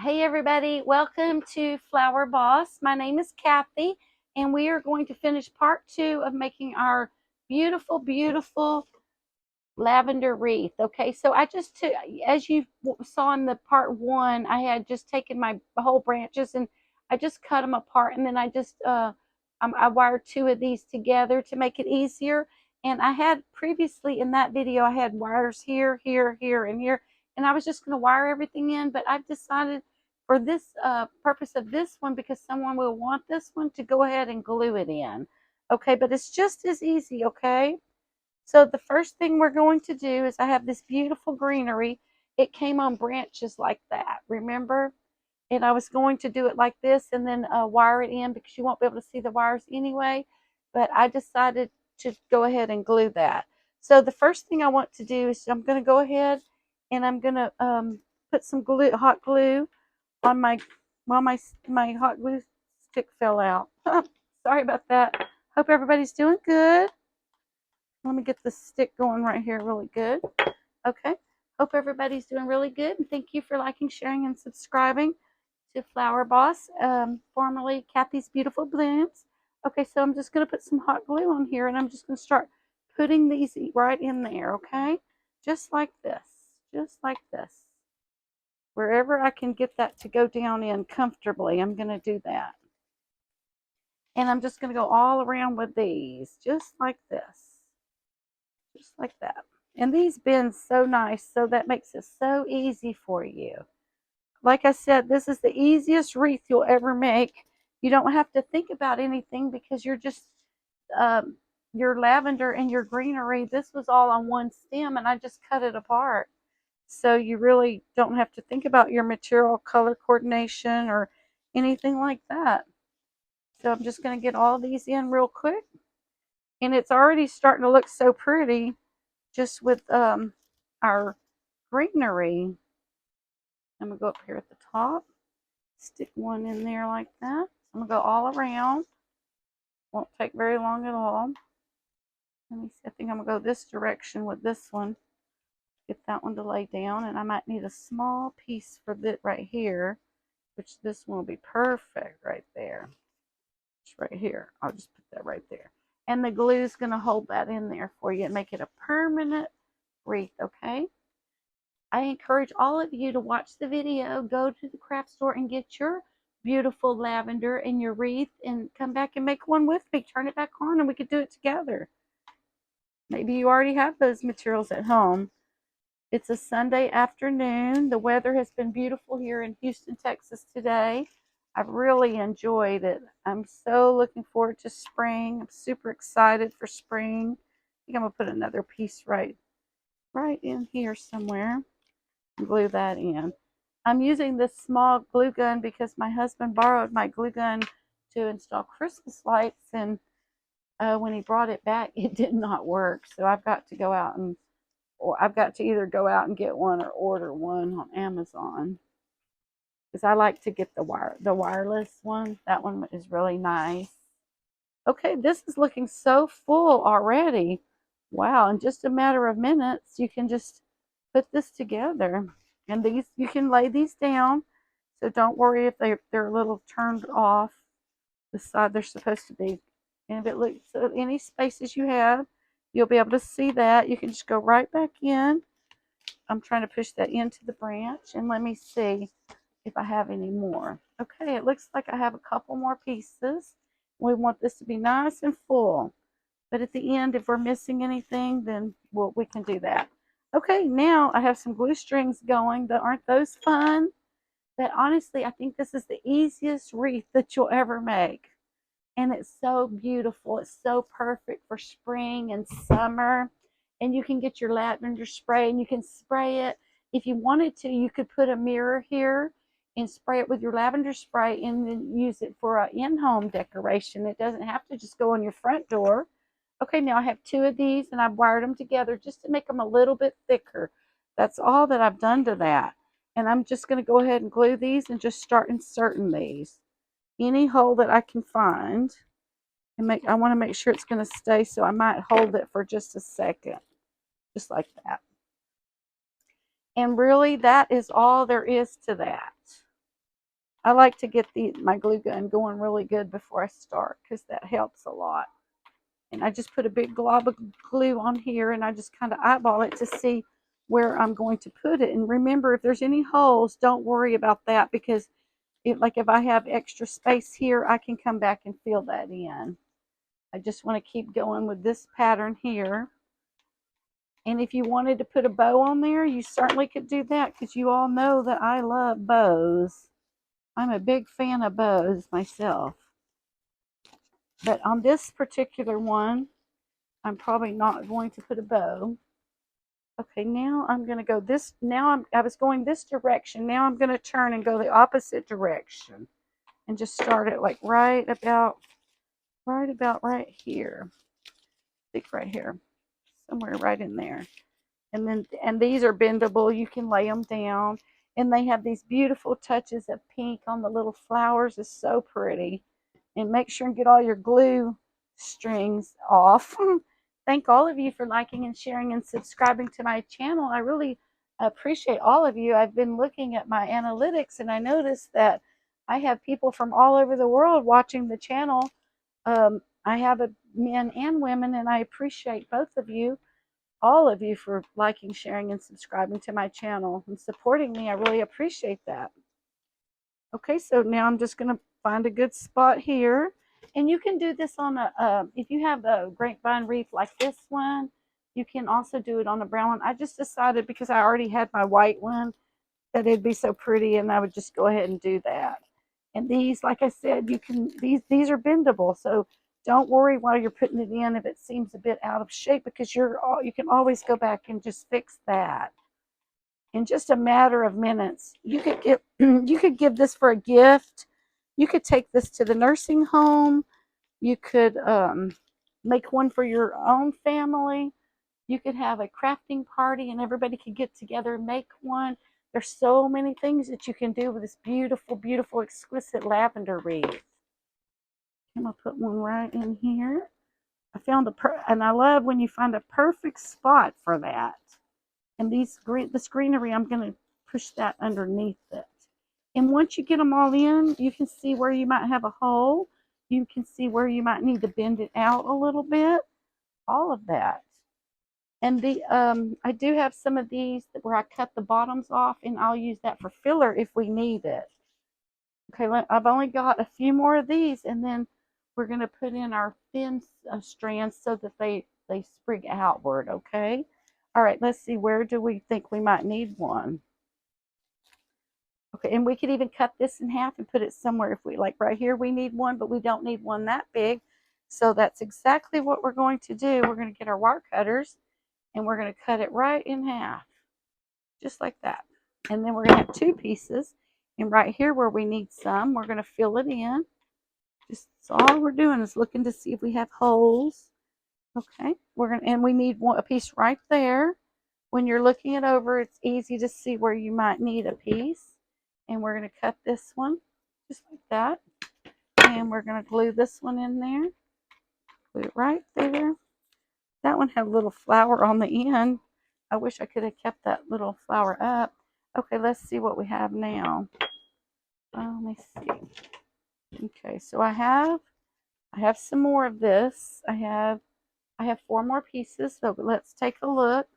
Hey everybody, welcome to Flower Boss. My name is Kathy, and we are going to finish part 2 of making our beautiful lavender wreath. Okay, so I just took, as you saw in the part 1, I had just taken my whole branches and I just cut them apart, and then I wired 2 of these together to make it easier. And I had previously in that video, I had wires here, here, here, and here, and I was just going to wire everything in, but I've decided for this purpose of this one, because someone will want this one, to go ahead and glue it in. Okay, but it's just as easy. Okay, so the first thing we're going to do is, I have this beautiful greenery. It came on branches like that, remember? And I was going to do it like this and then wire it in, because you won't be able to see the wires anyway. But I decided to go ahead and glue that. So the first thing I want to do is, I'm going to go ahead and I'm going to put some glue, hot glue on my, well, my hot glue stick fell out. Sorry about that. Hope everybody's doing good. Let me get the stick going right here really good. Okay. Hope everybody's doing really good. And thank you for liking, sharing, and subscribing to Flower Boss, formerly Kathy's Beautiful Blooms. Okay, so I'm just going to put some hot glue on here, and I'm just going to start putting these right in there, okay? Just like this. Just like this. Wherever I can get that to go down in comfortably, I'm going to do that. And I'm just going to go all around with these, just like this. Just like that. And these bend so nice, so that makes it so easy for you. Like I said, this is the easiest wreath you'll ever make. You don't have to think about anything, because you're just, your lavender and your greenery, this was all on one stem, and I just cut it apart. So you really don't have to think about your material color coordination or anything like that. So I'm just going to get all these in real quick. And it's already starting to look so pretty just with our greenery. I'm going to go up here at the top, stick one in there like that. I'm going to go all around. Won't take very long at all. Let me see, I think I'm going to go this direction with this one. Get that one to lay down, and I might need a small piece for that right here, which this one will be perfect right there. It's right here. I'll just put that right there. And the glue is going to hold that in there for you and make it a permanent wreath, okay? I encourage all of you to watch the video, go to the craft store and get your beautiful lavender and your wreath, and come back and make one with me. Turn it back on and we could do it together. Maybe you already have those materials at home. It's a Sunday afternoon. The weather has been beautiful here in Houston, Texas today. I've really enjoyed it. I'm so looking forward to spring. I'm super excited for spring. I think I'm going to put another piece right in here somewhere. Glue that in. I'm using this small glue gun because my husband borrowed my glue gun to install Christmas lights, and when he brought it back, it did not work. So I've got to go out and, or I've got to either go out and get one or order one on Amazon, because I like to get the wireless one. That one is really nice. Okay, this is looking so full already. Wow, in just a matter of minutes, you can just put this together. And these, you can lay these down, so don't worry if they're a little turned off the side they're supposed to be. And if it looks, so any spaces you have, you'll be able to see that. You can just go right back in. I'm trying to push that into the branch, and let me see if I have any more. Okay, it looks like I have a couple more pieces. We want this to be nice and full, but at the end, if we're missing anything, then we can do that. Okay, now I have some glue strings going. Aren't those fun? But honestly, I think this is the easiest wreath that you'll ever make. And it's so beautiful. It's so perfect for spring and summer. And you can get your lavender spray and you can spray it. If you wanted to, you could put a mirror here and spray it with your lavender spray, and then use it for an in-home decoration. It doesn't have to just go on your front door. Okay, now I have 2 of these, and I've wired them together just to make them a little bit thicker. That's all that I've done to that. And I'm just going to go ahead and glue these and just start inserting these. Any hole that I can find. And I want to make sure it's going to stay, so I might hold it for just a second. Just like that. And really, that is all there is to that. I like to get my glue gun going really good before I start because that helps a lot. And I just put a big glob of glue on here, and I just kind of eyeball it to see where I'm going to put it. And remember, if there's any holes, don't worry about that, because if I have extra space here, I can come back and fill that in. I just want to keep going with this pattern here. And if you wanted to put a bow on there, you certainly could do that, because you all know that I love bows. I'm a big fan of bows myself. But on this particular one, I'm probably not going to put a bow. Okay, now I'm going to go this. I was going this direction. Now I'm going to turn and go the opposite direction. And just start it like right about right here. I think right here. Somewhere right in there. And these are bendable. You can lay them down. And they have these beautiful touches of pink on the little flowers. It's so pretty. And make sure and get all your glue strings off. Thank all of you for liking and sharing and subscribing to my channel. I really appreciate all of you. I've been looking at my analytics, and I noticed that I have people from all over the world watching the channel. I have men and women, and I appreciate both of you, all of you, for liking, sharing, and subscribing to my channel and supporting me. I really appreciate that. Okay, so now I'm just going to find a good spot here. And you can do this on if you have a grapevine wreath like this one, you can also do it on a brown one. I just decided, because I already had my white one, that it'd be so pretty, and I would just go ahead and do that. And these, like I said, these are bendable, so don't worry while you're putting it in if it seems a bit out of shape, because you can always go back and just fix that in just a matter of minutes. You could give this for a gift. You could take this to the nursing home. You could make one for your own family. You could have a crafting party and everybody could get together and make one. There's so many things that you can do with this beautiful, beautiful, exquisite lavender wreath. I'm going to put one right in here. I found and I love when you find a perfect spot for that. And this greenery, I'm going to push that underneath it. And once you get them all in, you can see where you might have a hole. You can see where you might need to bend it out a little bit. All of that. And I do have some of these where I cut the bottoms off, and I'll use that for filler if we need it. Okay, I've only got a few more of these, and then we're going to put in our thin strands so that they sprig outward, okay? All right, let's see, where do we think we might need one? Okay, and we could even cut this in half and put it somewhere if we like. Right here we need one, but we don't need one that big. So that's exactly what we're going to do. We're going to get our wire cutters, and we're going to cut it right in half, just like that. And then we're going to have two pieces. And right here where we need some, we're going to fill it in. Just all we're doing is looking to see if we have holes. Okay, and we need a piece right there. When you're looking it over, it's easy to see where you might need a piece. And we're going to cut this one just like that. And we're going to glue this one in there. Glue it right there. That one had a little flower on the end. I wish I could have kept that little flower up. Okay, let's see what we have now. Let me see. Okay, so I have some more of this. I have 4 more pieces. So let's take a look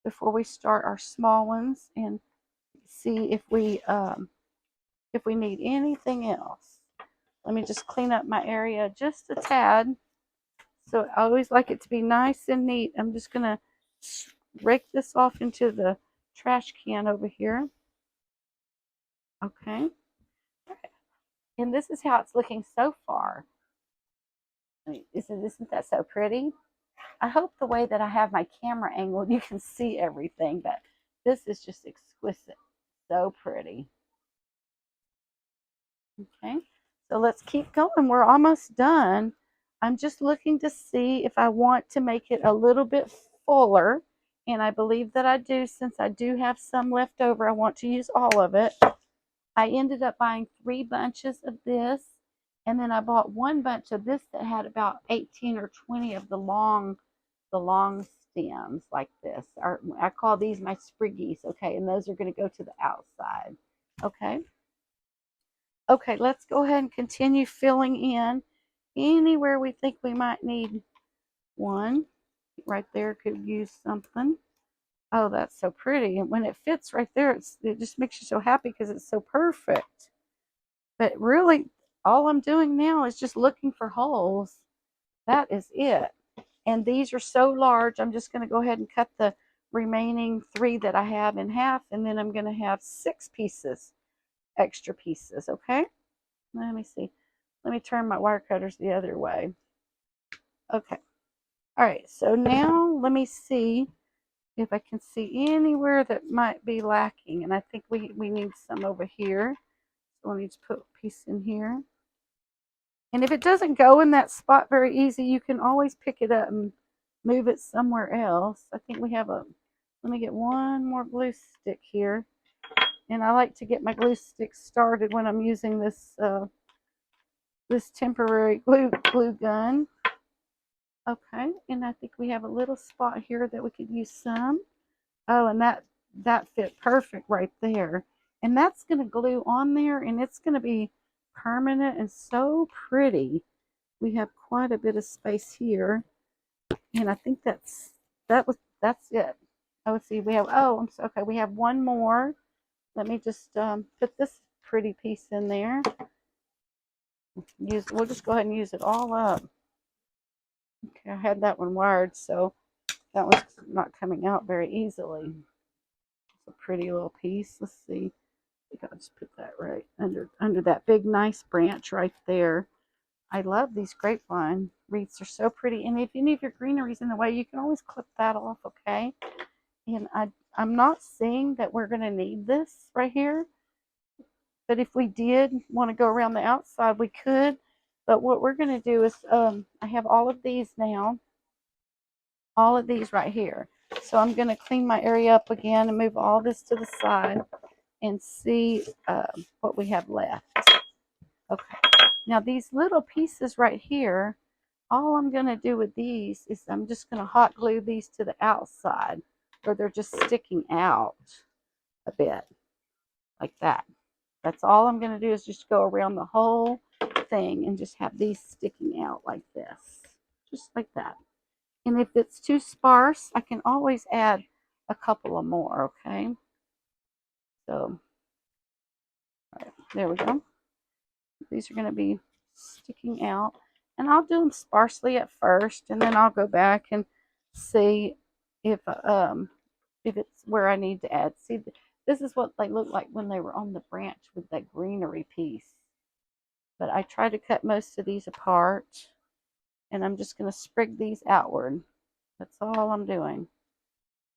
before we start our small ones and see if we need anything else. Let me just clean up my area just a tad. So I always like it to be nice and neat. I'm just going to rake this off into the trash can over here. Okay. And this is how it's looking so far. I mean, isn't that so pretty? I hope the way that I have my camera angled, you can see everything, but this is just exquisite. So pretty. Okay, so let's keep going. We're almost done. I'm just looking to see if I want to make it a little bit fuller, and I believe that I do. Since I do have some left over, I want to use all of it. I ended up buying 3 bunches of this, and then I bought 1 bunch of this that had about 18 or 20 of the long stems like this. I call these my spriggies, okay, and those are going to go to the outside, okay. Okay, let's go ahead and continue filling in anywhere we think we might need one. Right there could use something. Oh, that's so pretty. And when it fits right there, it just makes you so happy because it's so perfect. But really, all I'm doing now is just looking for holes. That is it. And these are so large, I'm just going to go ahead and cut the remaining 3 that I have in half, and then I'm going to have 6 pieces, extra pieces, okay? Let me see. Let me turn my wire cutters the other way. Okay. All right, so now let me see if I can see anywhere that might be lacking. And I think we need some over here. So let me just put a piece in here. And if it doesn't go in that spot very easy, you can always pick it up and move it somewhere else. I think we have let me get one more glue stick here. And I like to get my glue stick started when I'm using this this temporary glue gun. Okay, and I think we have a little spot here that we could use some. Oh, and that fit perfect right there. And that's going to glue on there, and it's going to be permanent and so pretty. We have quite a bit of space here, and I think that's it. Oh, let's see, we have okay, we have one more. Let me just put this pretty piece in there. We'll just go ahead and use it all up. Okay, I had that one wired, so that one's not coming out very easily. It's a pretty little piece. Let's see. I think I'll just put that right under that big nice branch right there. I love these grapevine wreaths. They're so pretty. And if any of your greenery's in the way, you can always clip that off, okay? And I'm not saying that we're going to need this right here. But if we did want to go around the outside, we could. But what we're going to do is, I have all of these now. All of these right here. So I'm going to clean my area up again and move all this to the side and see what we have left. Okay. Now these little pieces right here, all I'm going to do with these is I'm just going to hot glue these to the outside where they're just sticking out a bit like that. That's all I'm going to do is just go around the whole thing and just have these sticking out like this. Just like that. And if it's too sparse, I can always add a couple of more, okay? So, all right, there we go. These are going to be sticking out. And I'll do them sparsely at first, and then I'll go back and see if it's where I need to add. See, this is what they look like when they were on the branch with that greenery piece. But I try to cut most of these apart, and I'm just going to sprig these outward. That's all I'm doing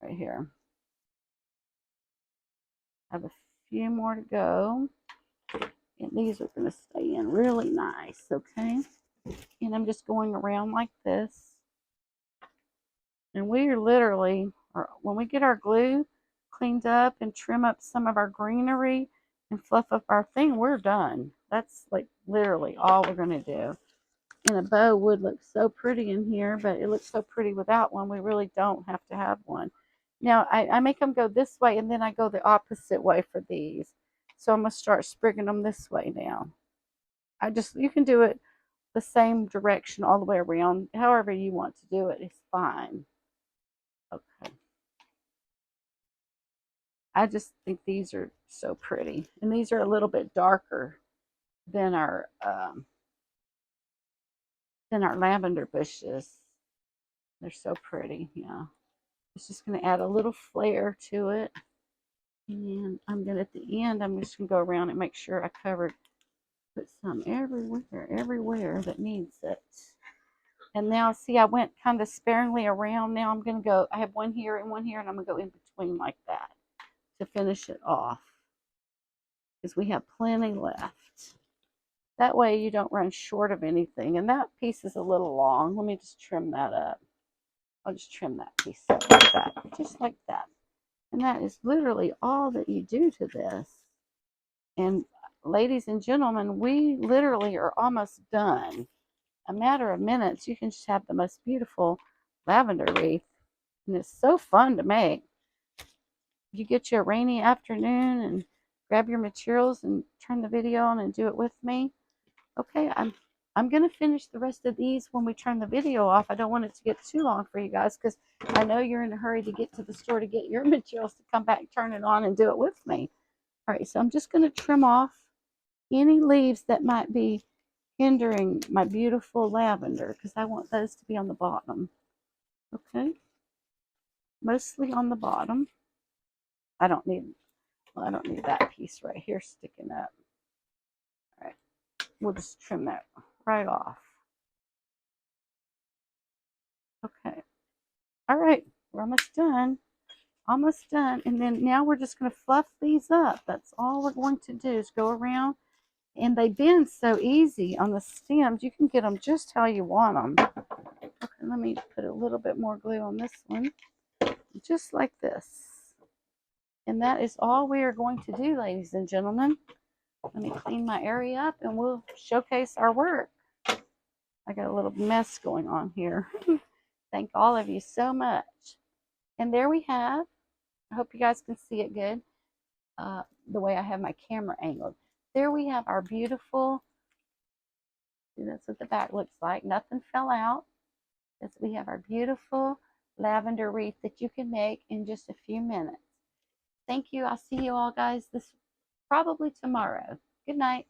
right here. I have a few more to go. And these are going to stay in really nice, okay? And I'm just going around like this. And we are literally, when we get our glue cleaned up and trim up some of our greenery and fluff up our thing, we're done. That's like literally all we're going to do. And a bow would look so pretty in here, but it looks so pretty without one. We really don't have to have one. Now, I make them go this way, and then I go the opposite way for these. So I'm going to start sprigging them this way now. You can do it the same direction all the way around. However you want to do it is fine. Okay. I just think these are so pretty. And these are a little bit darker than our lavender bushes. They're so pretty, yeah. It's just going to add a little flair to it. And I'm going to, at the end, I'm just going to go around and make sure I put some everywhere that needs it. And now, see, I went kind of sparingly around. Now I'm going to go, I have one here, and I'm going to go in between like that to finish it off. Because we have plenty left. That way you don't run short of anything. And that piece is a little long. Let me just trim that up. I'll just trim that piece up like that. Just like that. And that is literally all that you do to this. And ladies and gentlemen, we literally are almost done. A matter of minutes, you can just have the most beautiful lavender wreath. And it's so fun to make. You get you a rainy afternoon and grab your materials and turn the video on and do it with me. Okay, I'm going to finish the rest of these when we turn the video off. I don't want it to get too long for you guys because I know you're in a hurry to get to the store to get your materials to come back, turn it on, and do it with me. All right, so I'm just going to trim off any leaves that might be hindering my beautiful lavender because I want those to be on the bottom. Okay, mostly on the bottom. I don't need that piece right here sticking up. All right, we'll just trim that right off. Okay. All right, we're almost done. Almost done. And then now we're just going to fluff these up. That's all we're going to do is go around. And they bend so easy on the stems. You can get them just how you want them. Okay, let me put a little bit more glue on this one. Just like this. And that is all we are going to do, ladies and gentlemen. Let me clean my area up and we'll showcase our work. I got a little mess going on here. Thank all of you so much. And there we have, I hope you guys can see it good, the way I have my camera angled. There we have our beautiful, that's what the back looks like. Nothing fell out. We have our beautiful lavender wreath that you can make in just a few minutes. Thank you. I'll see you all guys probably tomorrow. Good night.